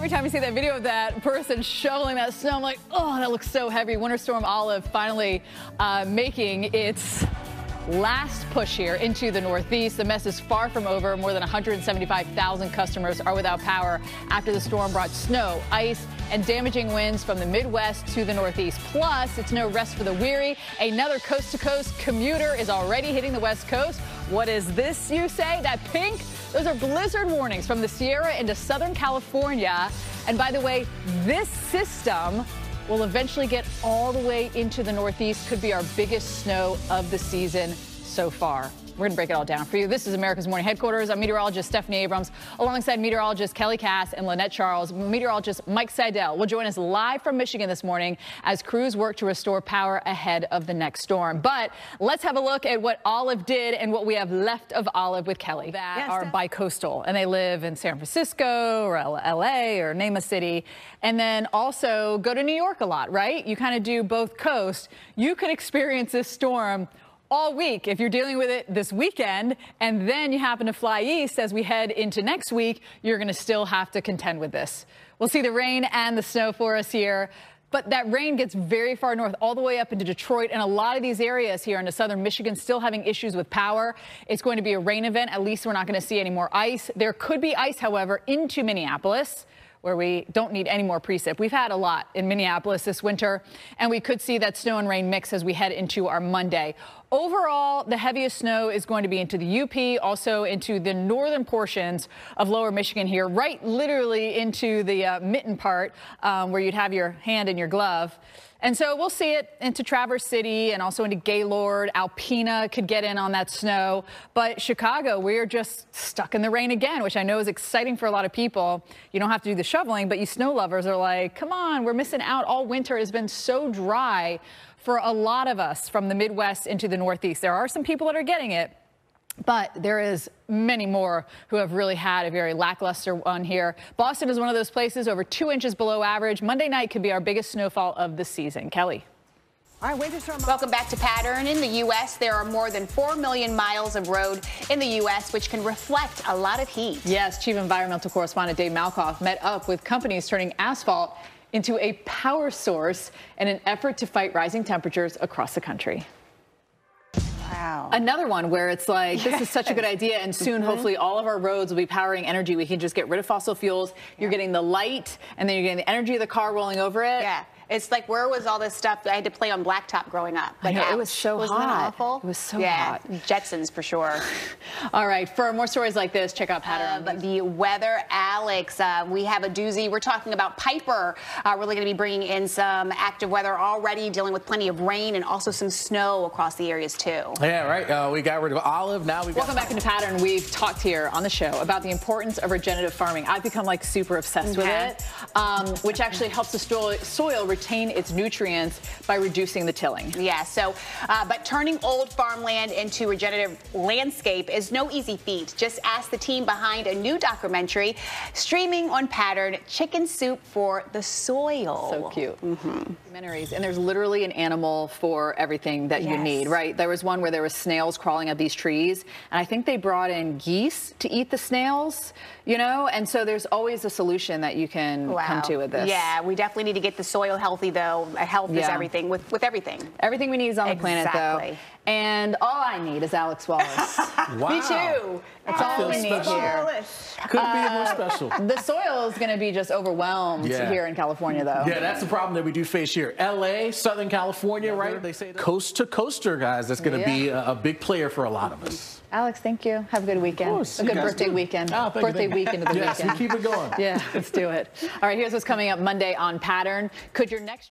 every time I see that video of that person shoveling that snow, I'm like, oh, that looks so heavy. Winter Storm Olive finally making its last push here into the Northeast. The mess is far from over. More than 175,000 customers are without power after the storm brought snow, ice, and damaging winds from the Midwest to the Northeast. Plus, it's no rest for the weary. Another coast-to-coast commuter is already hitting the West Coast. What is this, you say? That pink? Those are blizzard warnings from the Sierra into Southern California. And by the way, this system will eventually get all the way into the Northeast. Could be our biggest snow of the season so far. We're going to break it all down for you. This is America's Morning Headquarters. I'm meteorologist Stephanie Abrams, alongside meteorologist Kelly Cass and Lynette Charles. Meteorologist Mike Seidel will join us live from Michigan this morning as crews work to restore power ahead of the next storm. But let's have a look at what Olive did and what we have left of Olive with Kelly. That are bi-coastal, and they live in San Francisco or L.A. or name a city, and then also go to New York a lot, right? You kind of do both coasts. You can experience this storm all week if you're dealing with it this weekend, and then you happen to fly east as we head into next week. You're going to still have to contend with this. We'll see the rain and the snow for us here, but that rain gets very far north, all the way up into Detroit, and a lot of these areas here into southern Michigan still having issues with power. It's going to be a rain event. At least we're not going to see any more ice. There could be ice, however, into Minneapolis, where we don't need any more precip. We've had a lot in Minneapolis this winter, and we could see that snow and rain mix as we head into our Monday. Overall, the heaviest snow is going to be into the UP, also into the northern portions of lower Michigan here, right literally into the mitten part where you'd have your hand in your glove. And so we'll see it into Traverse City and also into Gaylord. Alpena could get in on that snow. But Chicago, we're just stuck in the rain again, which I know is exciting for a lot of people. You don't have to do the shoveling, but you snow lovers are like, come on, we're missing out. All winter has been so dry for a lot of us from the Midwest into the Northeast. There are some people that are getting it, but there is many more who have really had a very lackluster one here. Boston is one of those places over 2 inches below average. Monday night could be our biggest snowfall of the season. Kelly. All right, Winter Storm. Welcome back to Pattern. In the U.S., there are more than 4 million miles of road in the U.S., which can reflect a lot of heat. Yes, Chief Environmental Correspondent Dave Malkoff met up with companies turning asphalt into a power source in an effort to fight rising temperatures across the country. Wow. Another one where it's like, this is such a good idea, and soon, hopefully, all of our roads will be powering energy. We can just get rid of fossil fuels. You're getting the light, and then you're getting the energy of the car rolling over it. Yeah. It's like, where was all this stuff that I had to play on blacktop growing up? Like, I know, it was so hot. Wasn't that awful? It was so hot. Yeah, Jetsons for sure. All right, for more stories like this, check out Pattern. But the weather, Alex, we have a doozy. We're talking about Piper. Really going to be bringing in some active weather already, dealing with plenty of rain and also some snow across the areas too. Yeah, right. We got rid of Olive. Now we've got... Welcome back into Pattern. We've talked here on the show about the importance of regenerative farming. I've become like super obsessed with it, which actually helps the soil retain its nutrients by reducing the tilling. Yeah, so, but turning old farmland into regenerative landscape is no easy feat. Just ask the team behind a new documentary streaming on Pattern, Chicken Soup for the Soil. So cute. Documentaries, and there's literally an animal for everything that you need, right? There was one where there was snails crawling up these trees, and I think they brought in geese to eat the snails, you know, and so there's always a solution that you can come to with this. Yeah, we definitely need to get the soil healthy, though. Health is everything with everything. Everything we need is on the planet, though. And all I need is Alex Wallace. Wow. Me too. That's all we need here. Couldn't be more special. The soil is going to be just overwhelmed here in California, though. Yeah, that's the problem that we do face here. L.A., Southern California, right? They say coast to coaster, guys. That's going to be a big player for a lot of us. Alex, thank you. Have a good weekend. Of course. A good birthday weekend. Birthday week into the weekend. Yes, we keep it going. Yeah, let's do it. All right, here's what's coming up Monday on Pattern. Could your next